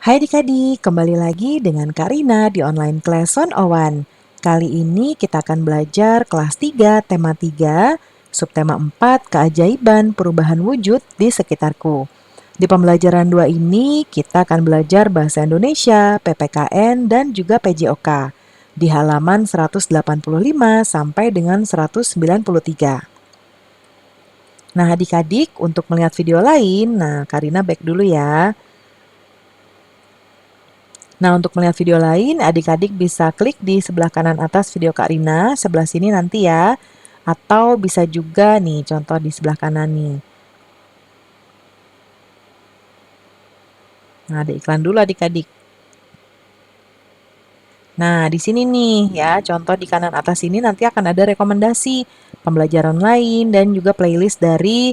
Hai adik-adik, kembali lagi dengan Karina di online class 101. Kali ini kita akan belajar kelas 3, tema 3, subtema 4, keajaiban perubahan wujud di sekitarku. Di pembelajaran 2 ini, kita akan belajar bahasa Indonesia, PPKN, dan juga PJOK di halaman 185 sampai dengan 193. Nah, adik-adik, untuk melihat video lain, Karina back dulu ya. Nah, untuk melihat video lain, adik-adik bisa klik di sebelah kanan atas video Kak Rina, sebelah sini nanti ya. Atau bisa juga nih, contoh di sebelah kanan nih. Nah, ada iklan dulu adik-adik. Nah, di sini nih ya, contoh di kanan atas ini nanti akan ada rekomendasi pembelajaran lain dan juga playlist dari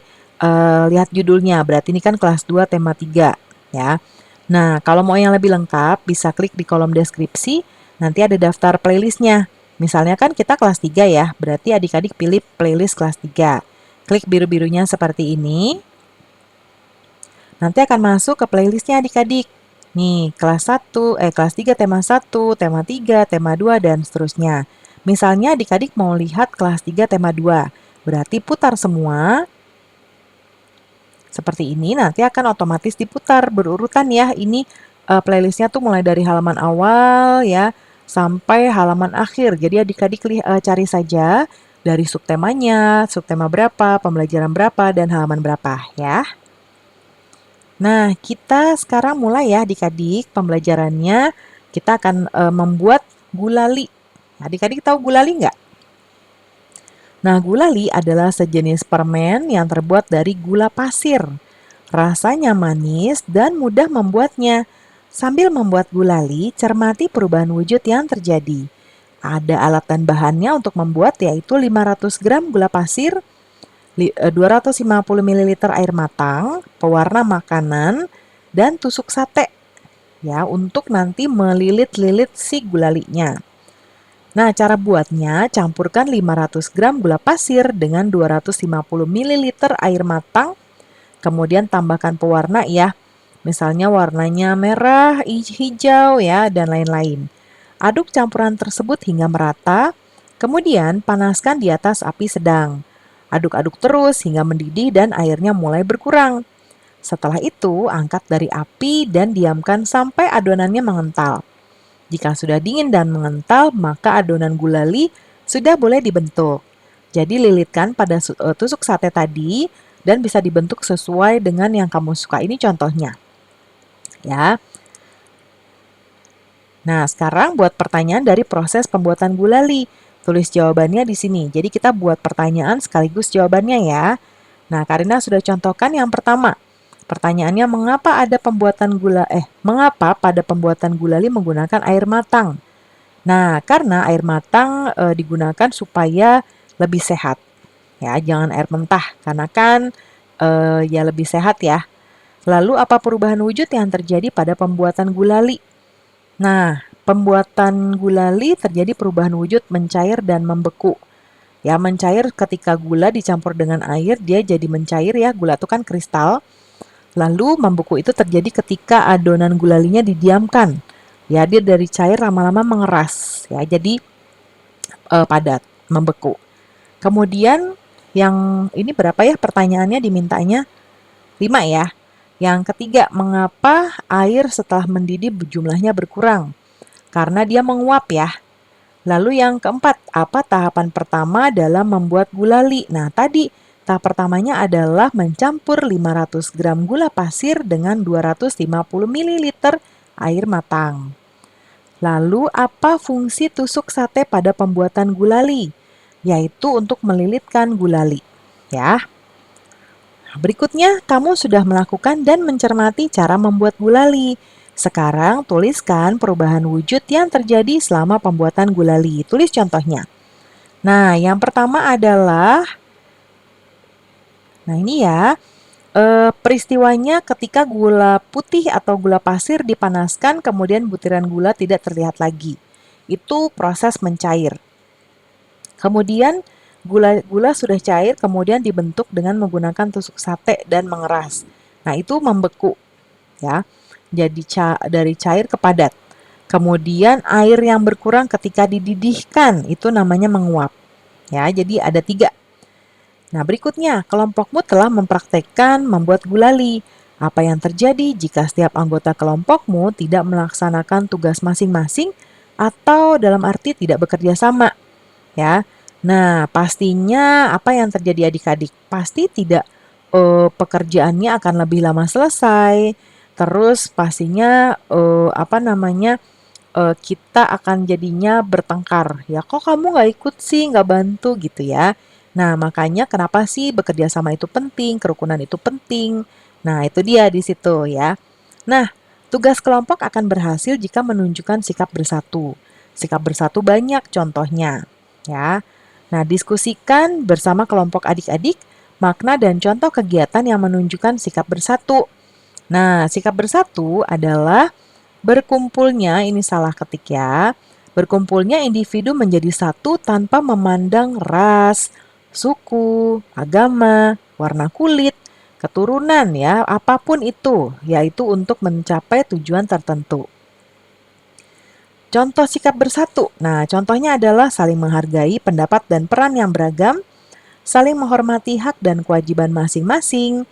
lihat judulnya. Berarti ini kan kelas 2 tema 3 ya. Nah, kalau mau yang lebih lengkap bisa klik di kolom deskripsi, nanti ada daftar playlistnya. Misalnya kan kita kelas 3 ya, berarti adik-adik pilih playlist kelas 3. Klik biru-birunya seperti ini. Nanti akan masuk ke playlistnya adik-adik. Nih, kelas 3 tema 1, tema 3, tema 2, dan seterusnya. Misalnya adik-adik mau lihat kelas 3 tema 2. Berarti putar semua. Seperti ini, nanti akan otomatis diputar berurutan ya. Ini playlistnya tuh mulai dari halaman awal ya, sampai halaman akhir. Jadi adik-adik cari saja dari subtemanya, subtema berapa, pembelajaran berapa, dan halaman berapa ya. Nah, kita sekarang mulai ya adik-adik pembelajarannya. Kita akan membuat gulali. Adik-adik tahu gulali nggak? Nah, gulali adalah sejenis permen yang terbuat dari gula pasir. Rasanya manis dan mudah membuatnya. Sambil membuat gulali, cermati perubahan wujud yang terjadi. Ada alat dan bahannya untuk membuat yaitu 500 gram gula pasir, 250 ml air matang, pewarna makanan, dan tusuk sate ya untuk nanti melilit-lilit si gulalinya. Nah, cara buatnya campurkan 500 gram gula pasir dengan 250 ml air matang, kemudian tambahkan pewarna ya. Misalnya warnanya merah, hijau ya, dan lain-lain. Aduk campuran tersebut hingga merata, kemudian panaskan di atas api sedang. Aduk-aduk terus hingga mendidih dan airnya mulai berkurang. Setelah itu, angkat dari api dan diamkan sampai adonannya mengental. Jika sudah dingin dan mengental, maka adonan gulali sudah boleh dibentuk. Jadi lilitkan pada tusuk sate tadi dan bisa dibentuk sesuai dengan yang kamu suka. Ini contohnya. Ya. Nah, sekarang buat pertanyaan dari proses pembuatan gulali. Tulis jawabannya di sini. Jadi kita buat pertanyaan sekaligus jawabannya ya. Nah, Karina sudah contohkan yang pertama. Pertanyaannya mengapa pada pembuatan gulali menggunakan air matang? Nah, karena air matang digunakan supaya lebih sehat. Ya, jangan air mentah karena kan ya lebih sehat ya. Lalu apa perubahan wujud yang terjadi pada pembuatan gulali? Nah, pembuatan gulali terjadi perubahan wujud mencair dan membeku. Ya, mencair ketika gula dicampur dengan air, dia jadi mencair ya. Gula itu kan kristal. Lalu membeku itu terjadi ketika adonan gulalinya didiamkan. Ya, dia dari cair lama-lama mengeras. Ya, jadi padat, membeku. Kemudian yang ini berapa ya pertanyaannya dimintanya? 5 ya. Yang ketiga, mengapa air setelah mendidih jumlahnya berkurang? Karena dia menguap ya. Lalu yang keempat, apa tahapan pertama dalam membuat gulali? Nah, tadi tahap pertamanya adalah mencampur 500 gram gula pasir dengan 250 ml air matang. Lalu, apa fungsi tusuk sate pada pembuatan gulali? Yaitu untuk melilitkan gulali. Ya. Berikutnya, kamu sudah melakukan dan mencermati cara membuat gulali. Sekarang, tuliskan perubahan wujud yang terjadi selama pembuatan gulali. Tulis contohnya. Nah, yang pertama adalah, nah ini ya, peristiwanya ketika gula putih atau gula pasir dipanaskan, kemudian butiran gula tidak terlihat lagi. Itu proses mencair. Kemudian gula sudah cair, kemudian dibentuk dengan menggunakan tusuk sate dan mengeras. Nah, itu membeku ya. dari cair ke padat. Kemudian air yang berkurang ketika dididihkan, itu namanya menguap. Ya, jadi ada 3. Nah, berikutnya, kelompokmu telah mempraktekkan membuat gulali. Apa yang terjadi jika setiap anggota kelompokmu tidak melaksanakan tugas masing-masing atau dalam arti tidak bekerja sama, ya. Nah, pastinya apa yang terjadi adik-adik? Pasti tidak pekerjaannya akan lebih lama selesai. Terus pastinya kita akan jadinya bertengkar. Ya, kok kamu nggak ikut sih, nggak bantu gitu ya. Nah, makanya kenapa sih bekerja sama itu penting, kerukunan itu penting. Nah, itu dia di situ ya. Nah, tugas kelompok akan berhasil jika menunjukkan sikap bersatu. Sikap bersatu banyak contohnya, ya. Nah, diskusikan bersama kelompok adik-adik makna dan contoh kegiatan yang menunjukkan sikap bersatu. Nah, sikap bersatu adalah berkumpulnya, ini salah ketik ya, berkumpulnya individu menjadi satu tanpa memandang ras, suku, agama, warna kulit, keturunan ya, apapun itu, yaitu untuk mencapai tujuan tertentu. Contoh sikap bersatu. Nah, contohnya adalah saling menghargai pendapat dan peran yang beragam, saling menghormati hak dan kewajiban masing-masing,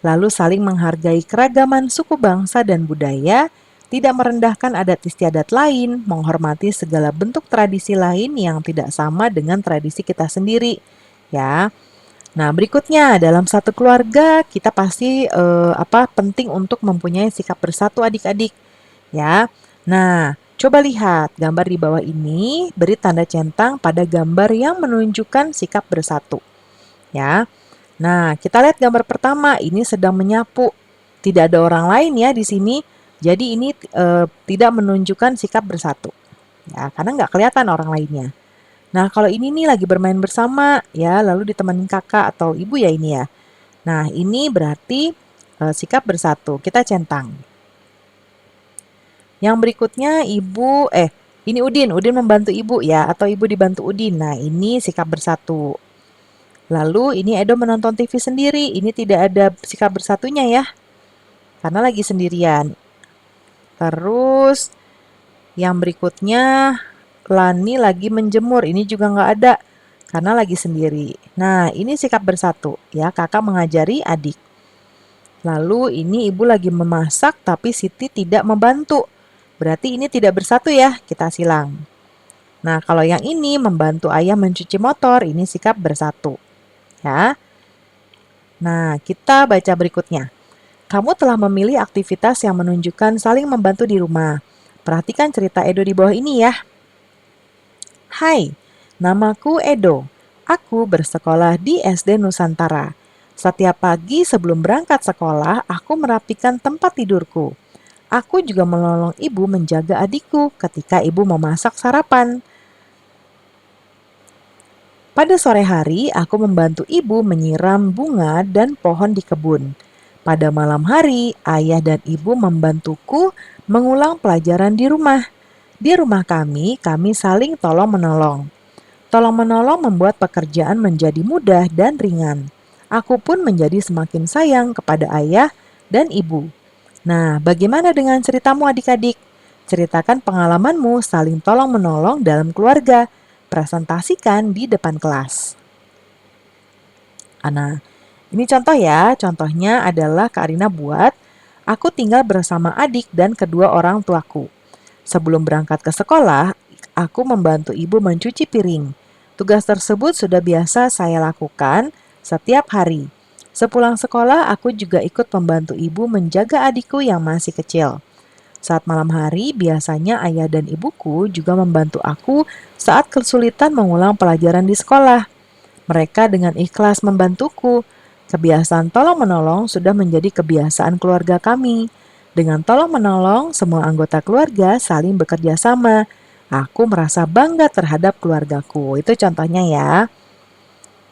lalu saling menghargai keragaman suku bangsa dan budaya, tidak merendahkan adat istiadat lain, menghormati segala bentuk tradisi lain yang tidak sama dengan tradisi kita sendiri. Ya. Nah, berikutnya dalam satu keluarga kita pasti penting untuk mempunyai sikap bersatu adik-adik. Ya. Nah, coba lihat gambar di bawah ini, beri tanda centang pada gambar yang menunjukkan sikap bersatu. Ya. Nah, kita lihat gambar pertama, ini sedang menyapu. Tidak ada orang lain ya di sini. Jadi ini tidak menunjukkan sikap bersatu. Ya, karena nggak kelihatan orang lainnya. Nah, kalau ini nih lagi bermain bersama, ya, lalu ditemenin kakak atau ibu ya ini ya. Nah, ini berarti sikap bersatu. Kita centang. Yang berikutnya ini Udin. Udin membantu ibu ya, atau ibu dibantu Udin. Nah, ini sikap bersatu. Lalu ini Edo menonton TV sendiri. Ini tidak ada sikap bersatunya ya, karena lagi sendirian. Terus yang berikutnya Lani lagi menjemur. Ini juga nggak ada karena lagi sendiri. Nah, ini sikap bersatu ya, kakak mengajari adik. Lalu ini ibu lagi memasak tapi Siti tidak membantu. Berarti ini tidak bersatu ya, kita silang. Nah, kalau yang ini membantu ayah mencuci motor, ini sikap bersatu. Ya. Nah, kita baca berikutnya. Kamu telah memilih aktivitas yang menunjukkan saling membantu di rumah. Perhatikan cerita Edo di bawah ini ya. Hai, namaku Edo. Aku bersekolah di SD Nusantara. Setiap pagi sebelum berangkat sekolah, aku merapikan tempat tidurku. Aku juga menolong ibu menjaga adikku ketika ibu memasak sarapan. Pada sore hari, aku membantu ibu menyiram bunga dan pohon di kebun. Pada malam hari, ayah dan ibu membantuku mengulang pelajaran di rumah. Di rumah kami saling tolong-menolong. Tolong-menolong membuat pekerjaan menjadi mudah dan ringan. Aku pun menjadi semakin sayang kepada ayah dan ibu. Nah, bagaimana dengan ceritamu adik-adik? Ceritakan pengalamanmu saling tolong-menolong dalam keluarga. Presentasikan di depan kelas. Nah, ini contoh ya. Contohnya adalah Kak Arina buat, aku tinggal bersama adik dan kedua orang tuaku. Sebelum berangkat ke sekolah, aku membantu ibu mencuci piring. Tugas tersebut sudah biasa saya lakukan setiap hari. Sepulang sekolah, aku juga ikut membantu ibu menjaga adikku yang masih kecil. Saat malam hari, biasanya ayah dan ibuku juga membantu aku saat kesulitan mengulang pelajaran di sekolah. Mereka dengan ikhlas membantuku. Kebiasaan tolong-menolong sudah menjadi kebiasaan keluarga kami. Dengan tolong-menolong, semua anggota keluarga saling bekerja sama. Aku merasa bangga terhadap keluargaku. Itu contohnya ya.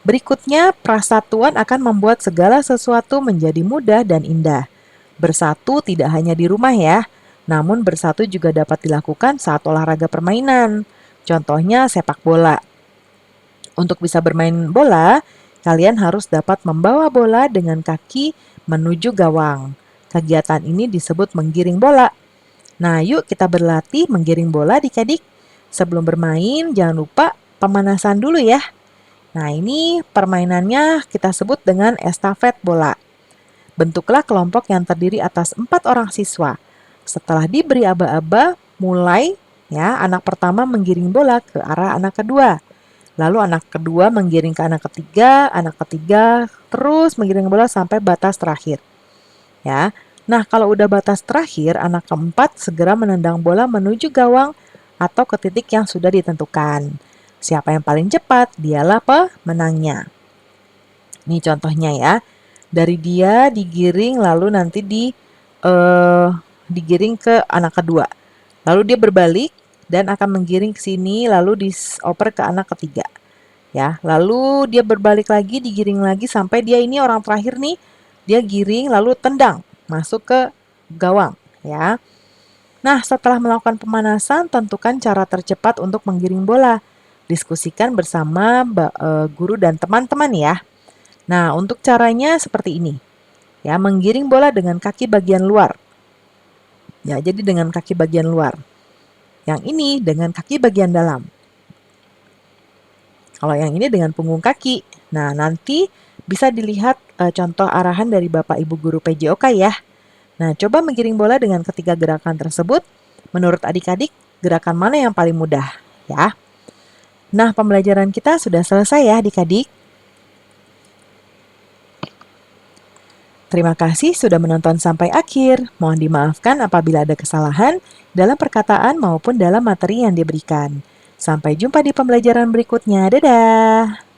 Berikutnya, persatuan akan membuat segala sesuatu menjadi mudah dan indah. Bersatu tidak hanya di rumah ya, namun bersatu juga dapat dilakukan saat olahraga permainan. Contohnya sepak bola. Untuk bisa bermain bola, kalian harus dapat membawa bola dengan kaki menuju gawang. Kegiatan ini disebut menggiring bola. Nah, yuk kita berlatih menggiring bola adik-adik. Sebelum bermain, jangan lupa pemanasan dulu ya. Nah, ini permainannya kita sebut dengan estafet bola. Bentuklah kelompok yang terdiri atas 4 orang siswa. Setelah diberi aba-aba, mulai ya anak pertama menggiring bola ke arah anak kedua. Lalu anak kedua menggiring ke anak ketiga terus menggiring bola sampai batas terakhir. Ya. Nah, kalau udah batas terakhir, anak keempat segera menendang bola menuju gawang atau ke titik yang sudah ditentukan. Siapa yang paling cepat, dialah pemenangnya. Ini contohnya ya. Dari dia digiring lalu nanti digiring ke anak kedua. Lalu dia berbalik dan akan menggiring ke sini lalu dioper ke anak ketiga. Ya, lalu dia berbalik lagi, digiring lagi sampai dia ini orang terakhir nih. Dia giring lalu tendang masuk ke gawang, ya. Nah, setelah melakukan pemanasan, tentukan cara tercepat untuk menggiring bola. Diskusikan bersama guru dan teman-teman ya. Nah, untuk caranya seperti ini. Ya, menggiring bola dengan kaki bagian luar. Ya, jadi dengan kaki bagian luar. Yang ini dengan kaki bagian dalam. Kalau yang ini dengan punggung kaki. Nah, nanti bisa dilihat contoh arahan dari Bapak Ibu Guru PJOK ya. Nah, coba menggiring bola dengan ketiga gerakan tersebut. Menurut adik-adik, gerakan mana yang paling mudah? Ya. Nah, pembelajaran kita sudah selesai ya adik-adik. Terima kasih sudah menonton sampai akhir. Mohon dimaafkan apabila ada kesalahan dalam perkataan maupun dalam materi yang diberikan. Sampai jumpa di pembelajaran berikutnya. Dadah!